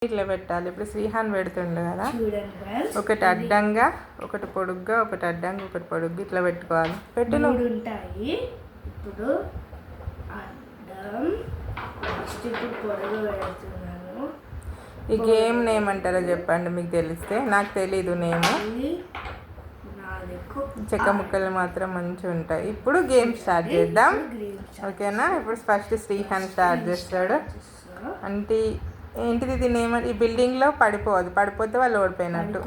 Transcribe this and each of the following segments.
ఇట్లా పెట్టాలి. ఇప్పుడు శ్రీహాన్ పెడుతుండు కదా, ఒకటి అడ్డంగా ఒకటి పొడుగ్గా, ఒకటి అడ్డంగా ఒకటి పొడుగ్గా ఇట్లా పెట్టుకోవాలి. పెట్టు నువ్వు ఉంటాయి. ఇప్పుడు అడ్డం ఇప్పుడు పొడుగు పెడుతున్నాను. ఈ గేమ్ నేమ్ అంటారో చెప్పండి మీకు తెలిస్తే. నాకు తెలీదు నేమ్. చెక్క ముక్కలు మాత్రం మంచిగా ఉంటాయి. ఇప్పుడు గేమ్ స్టార్ట్ చేద్దాం, ఓకేనా? ఇప్పుడు ఫస్ట్ శ్రీహాన్ స్టార్ట్ చేస్తాడు. అంటే ఏంటిది ఇది నేమ్? ఈ బిల్డింగ్లో పడిపోదు, పడిపోతే వాళ్ళు ఓడిపోయినట్టు.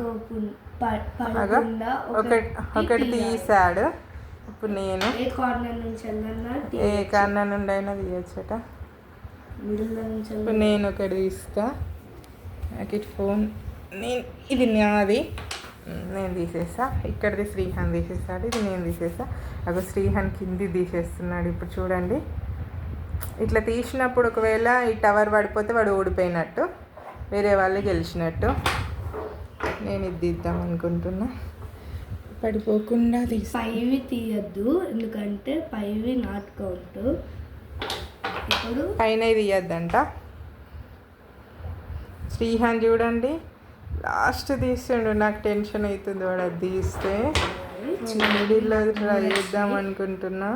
ఒకటి తీసాడు. ఇప్పుడు నేను ఏ కార్నర్ నుండి అయినా తీయచ్చట. ఇప్పుడు నేను ఒకటి తీస్తా. నాకు ఇటు ఫోన్ ఇది నాది, నేను తీసేస్తా. ఇక్కడిది శ్రీహాన్ తీసేస్తాడు, ఇది నేను తీసేస్తా. అక్కడ శ్రీహాన్ కింది తీసేస్తున్నాడు. ఇప్పుడు చూడండి, ఇట్లా తీసినప్పుడు ఒకవేళ ఈ టవర్ పడిపోతే వాడు ఓడిపోయినట్టు, వేరే వాళ్ళు గెలిచినట్టు. నేను ఇది తీద్దాం అనుకుంటున్నా. పడిపోకుండా పైవి తీయద్దు, ఎందుకంటే పైవి నాట్ కౌంట్. ఇప్పుడు పైన తీయద్దంట. శ్రీహాన్ చూడండి లాస్ట్ తీస్తుండు. నాకు టెన్షన్ అవుతుంది వాడు అది తీస్తే. మిడిల్లో ట్రై చేద్దాం అనుకుంటున్నా.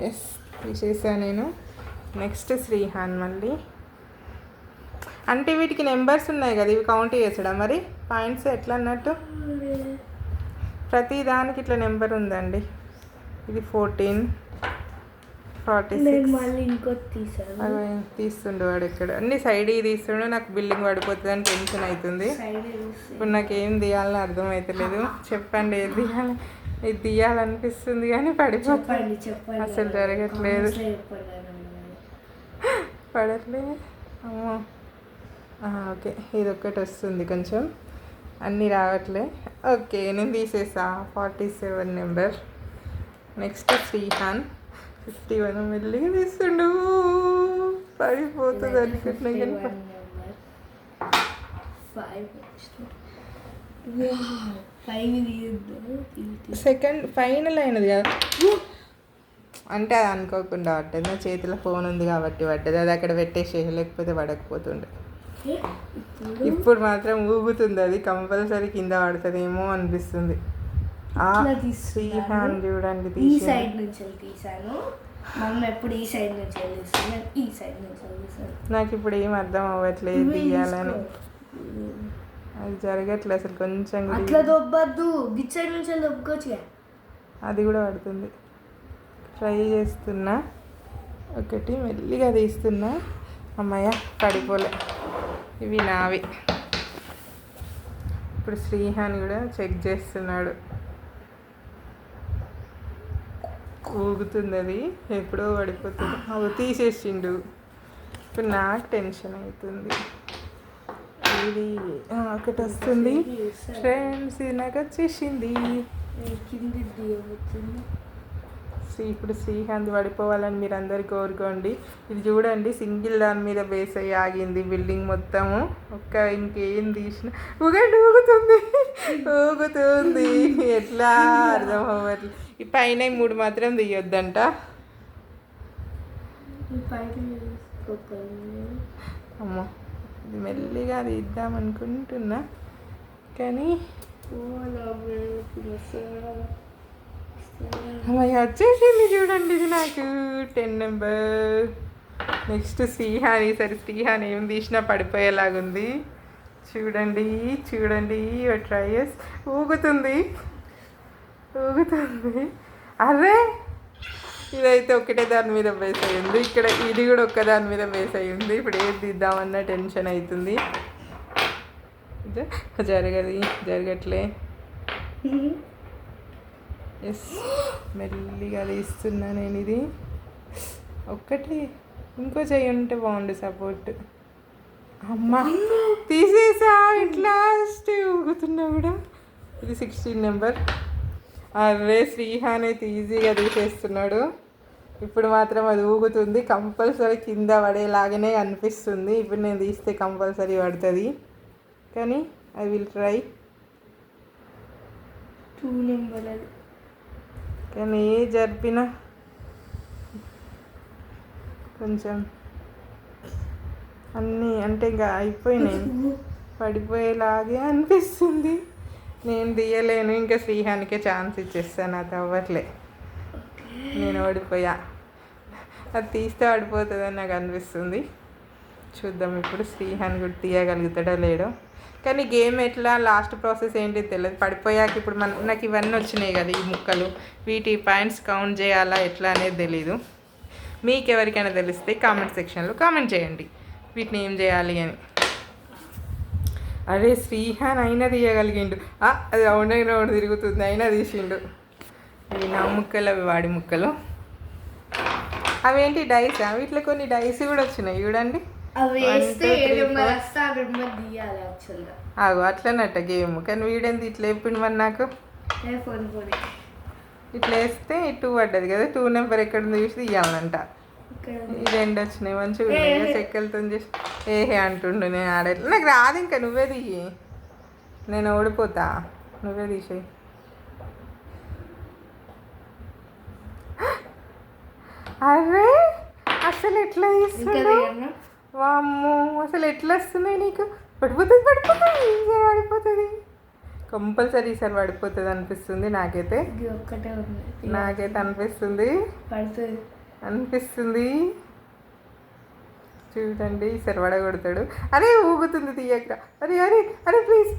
ఎస్, తీసేసా నేను. నెక్స్ట్ శ్రీహాన్ మళ్ళీ. అంటే వీటికి నెంబర్స్ ఉన్నాయి కదా, ఇవి కౌంట్ చేసడా మరి? పాయింట్స్ ఎట్లా అన్నట్టు? ప్రతి దానికి ఇట్లా నెంబర్ ఉందండి. ఇది 14, 46. మళ్ళీ ఇంకోటి తీస్తుండు వాడు. ఇక్కడ అన్ని సైడ్ తీస్తుండు. నాకు బిల్డింగ్ పడిపోతుంది అని టెన్షన్ అవుతుంది. ఇప్పుడు నాకేం తీయాలని అర్థం అవుతలేదు. చెప్పండి ఏది తీయాలి? ఇది తీయాలనిపిస్తుంది కానీ పడిపోతుంది, అసలు జరగట్లేదు, పడట్లేదు. అమ్మో, ఓకే, ఇది ఒక్కటి వస్తుంది కొంచెం, అన్నీ రావట్లే. ఓకే, నేను తీసేసా. 47 నెంబర్. నెక్స్ట్ శ్రీహాన్ 51 మెల్లిగా తీస్తుండు. పడిపోతుంది అనుకుంటున్నా కానీ సెకండ్ ఫైనల్ అయినది కదా, అంటే అది అనుకోకుండా పడ్డది. నా చేతిలో ఫోన్ ఉంది కాబట్టి పడ్డది. అది అక్కడ పెట్టేసే, లేకపోతే పడకపోతుండే. ఇప్పుడు మాత్రం ఊగుతుంది, అది కంపల్సరీ కింద పడుతుందేమో అనిపిస్తుంది. శ్రీహాన్ చూడండి, ఈ సైడ్ నుంచి తీసాను. మనం ఎప్పుడు ఈ సైడ్ నుంచి తీస్తాను, ఈ సైడ్ నుంచి తీసాను. నాకు ఇప్పుడు ఏం అర్థం అవ్వట్లేదు తీయాలని. అది జరగట్లేదు అసలు. కొంచెం అట్లా దొబ్బద్దు, గిట్ సైడ్ నుంచి దొబ్బుకోవచ్చు. అది కూడా పడుతుంది. ట్రై చేస్తున్నా, ఒకటి మెల్లిగా తీస్తున్నా. అమ్మయ్య, పడిపోలే. ఇవి నావి. ఇప్పుడు శ్రీహాన్ కూడా చెక్ చేస్తున్నాడు. ఊగుతుంది అది, ఎప్పుడో పడిపోతుంది. అవి తీసేసిండు. ఇప్పుడు నాకు టెన్షన్ అవుతుంది. ఇది ఒకటి వస్తుంది ఫ్రెండ్స్, ఇది నాకు వచ్చేసింది. ఇప్పుడు శ్రీహాంత్ పడిపోవాలని మీరు అందరు కోరుకోండి. ఇది చూడండి, సింగిల్ దాని మీద బేస్ అయ్యి ఆగింది బిల్డింగ్ మొత్తము. ఇంకేం తీసిన ఊగుతుంది, ఊగుతుంది. ఎట్లా అర్థం అవ్వట్లేదు. ఈ పైన 3 మాత్రం తీయొద్దంట. అమ్మో, ఇది మెల్లిగా తీద్దాం అనుకుంటున్నా కానీ అమ్మాయి వచ్చేసింది. చూడండి, ఇది నాకు 10 నెంబర్. నెక్స్ట్ శ్రీహాన్. ఈసారి శ్రీహాన్ ఏం తీసినా పడిపోయేలాగుంది. చూడండి చూడండి, ట్రై చేసి ఊగుతుంది, ఊగుతుంది. అరే, ఇదైతే ఒకటే దాని మీద బేస్ అయ్యింది. ఇక్కడ ఇది కూడా ఒక్క దాని మీద బేస్ అయ్యింది. ఇప్పుడు ఏది తీద్దామన్న టెన్షన్ అవుతుంది. జరగట్లే. ఎస్, మెల్లిగా తీస్తున్నా నేను. ఇది ఒక్కటి ఇంకో చెయ్యి ఉంటే బాగుండు సపోర్ట్. అమ్మ, తీసేసా. ఇట్లా ఊగుతున్నా కూడా. ఇది 16 నెంబర్. అరే, శ్రీహాన్ అయితే ఈజీగా తీసేస్తున్నాడు. ఇప్పుడు మాత్రం అది ఊగుతుంది. కంపల్సరీ కింద పడేలాగానే అనిపిస్తుంది. ఇప్పుడు నేను తీస్తే కంపల్సరీ పడుతుంది, కానీ ఐ విల్ ట్రై. 2 నెంబర్ అది. కానీ ఏ జరిపినా కొంచెం అన్నీ అంటే ఇంకా అయిపోయినాయి, పడిపోయేలాగే అనిపిస్తుంది. నేను తీయలేను, ఇంకా శ్రీహానికే ఛాన్స్ ఇచ్చేస్తాను, అది అవ్వట్లే, నేను ఓడిపోయా. అది తీస్తే పడిపోతుందని నాకు అనిపిస్తుంది. చూద్దాం ఇప్పుడు శ్రీహాన్ కూడా తీయగలుగుతాడో లేడో. కానీ గేమ్ ఎట్లా లాస్ట్ ప్రాసెస్ ఏంటి తెలియదు. పడిపోయాక ఇప్పుడు నాకు ఇవన్నీ వచ్చినాయి కదా ఈ ముక్కలు, వీటి పాయింట్స్ కౌంట్ చేయాలా ఎట్లా అనేది తెలీదు. మీకు ఎవరికైనా తెలిస్తే కామెంట్ సెక్షన్లో కామెంట్ చేయండి వీటిని ఏం చేయాలి అని. అరే శ్రీహాన్ అయినా తీయగలిగిండు, అది రౌండ్ అయిన రౌండ్ తిరుగుతుంది అయినా తీసిండు. ఇవి నా ముక్కలు, అవి వాడి ముక్కలు. అవేంటి డైసా? వీటిలో కొన్ని డైస్ కూడా వచ్చినాయి చూడండి. ఆగు అట్లనట్ట గేమ్, కానీ వీడేంది ఇట్లా చెప్పిండు మరి నాకు. ఇట్లా వేస్తే 2 పడ్డది కదా, 2 నెంబర్ ఎక్కడ చూసి తీయాలంట. ఈ 2 వచ్చినాయి మంచిగా ఉన్నాయి, చెక్కలతో చేసి ఏహే అంటుండు. నేను ఆడేట్లా, నాకు రాదు, ఇంకా నువ్వే తీయి, నేను ఓడిపోతా, నువ్వే తీసేయి. అరే అసలు ఎట్లా తీస్తున్నావు, వామ్మో అసలు ఎట్లా వస్తున్నాయి నీకు. పడిపోతుంది పడిపోతుంది కంపల్సరీ ఈసారి పడిపోతుంది అనిపిస్తుంది నాకైతే. అనిపిస్తుంది చూడండి, ఈసారి పడగొడతాడు. అరే ఊగుతుంది తీయక, అరే అరే అరే ప్లీజ్.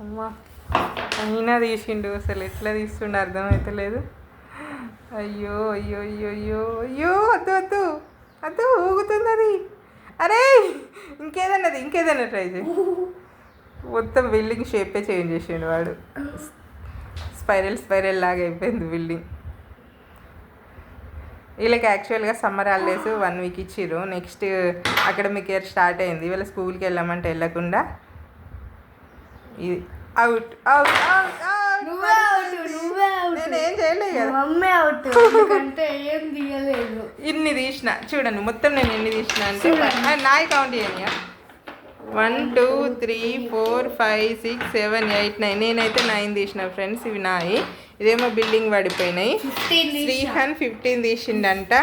అమ్మా అయినా తీసిండు, అసలు ఎట్లా తీస్తుండే అర్థమవుతలేదు. అయ్యో అయ్యో అయ్యో అయ్యో అయ్యో, వద్దు వద్దు వద్దు, ఊగుతుంది అది. అరే ఇంకేదన్నా ట్రై చేయి. మొత్తం బిల్డింగ్ షేపే చేంజ్ చేసిండు వాడు, స్పైరల్ లాగా అయిపోయింది బిల్డింగ్. వీళ్ళకి యాక్చువల్గా సమ్మర్ హాలిడేస్ 1 వీక్ ఇచ్చిర్రు. నెక్స్ట్ అకాడమిక్ ఇయర్ స్టార్ట్ అయింది. వీళ్ళ స్కూల్కి వెళ్ళామంటే వెళ్ళకుండా ఇది అవుట్ అవుట్ అవుట్ అవుట్. నేనేం చేయలేదు కదా, ఇన్ని తీసిన చూడండి. మొత్తం నేను ఎన్ని తీసిన అంటే నాయి కౌంట్ చేయని. 1 2 3 4 5 6 7 8 9. నేనైతే 9 తీసిన ఫ్రెండ్స్, ఇవి నాయి. ఇదేమో బిల్డింగ్ పడిపోయినాయి. శ్రీహాన్ 15 తీసిండంట,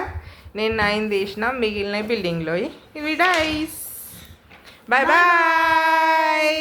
నేను 9 తీసిన, మిగిలిన బిల్డింగ్లో. ఇవి డైస్. Bye bye.